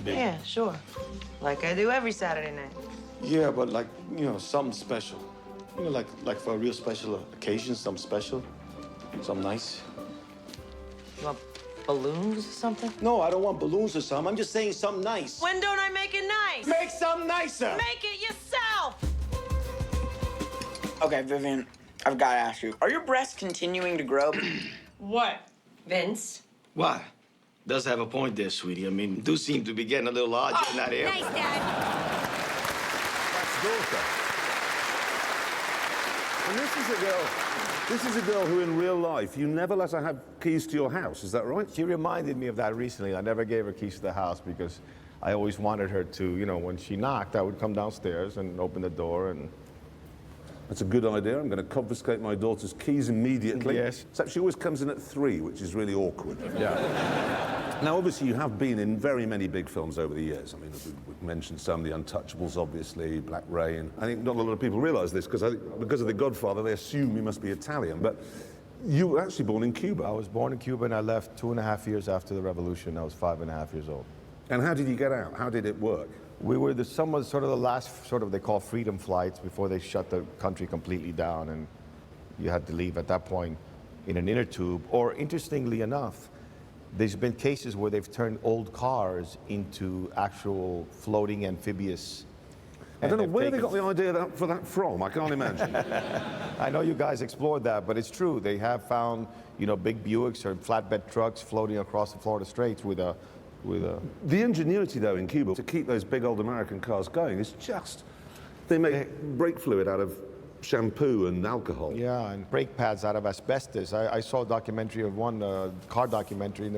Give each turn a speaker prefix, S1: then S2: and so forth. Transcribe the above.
S1: big.
S2: Yeah, sure. Like I do every Saturday night.
S1: Yeah, but like, you know, something special. You know, like for a real special occasion, something special, something nice.
S2: You want balloons or something?
S1: No, I don't want balloons or something. I'm just saying something nice.
S2: When don't I make it nice?
S1: Make something nicer.
S2: Make it yourself!
S3: Okay, Vivian, I've got to ask you, are your breasts continuing to grow?
S2: What? Vince?
S1: Why? Does have a point there, sweetie. I mean, do seem to be getting a little larger in that area.
S4: Nice, Dad.
S5: That's daughter. And this is a girl who in real life, you never let her have keys to your house, is that right?
S6: She reminded me of that recently. I never gave her keys to the house because I always wanted her to, you know, when she knocked, I would come downstairs and open the door and...
S5: That's a good idea. I'm going to confiscate my daughter's keys immediately.
S6: Yes.
S5: Except she always comes in at 3, which is really awkward.
S6: Yeah.
S5: Now, obviously, you have been in very many big films over the years. I mean, we've mentioned some, The Untouchables, obviously, Black Rain. I think not a lot of people realise this, because of The Godfather, they assume you must be Italian. But you were actually born in Cuba.
S6: I was born in Cuba and I left 2.5 years after the revolution. I was 5.5 years old.
S5: And how did you get out? How did it work?
S6: We were sort of the last, they call freedom flights before they shut the country completely down, and you had to leave at that point in an inner tube. Or interestingly enough, there's been cases where they've turned old cars into actual floating amphibious.
S5: I don't know where they got the idea for that from. I can't imagine.
S6: I know you guys explored that, but it's true. They have found, you know, big Buicks or flatbed trucks floating across the Florida Straits with a...
S5: The ingenuity, though, in Cuba to keep those big old American cars going is just... They make brake fluid out of shampoo and alcohol.
S6: Yeah, and brake pads out of asbestos. I saw a documentary of one car documentary, and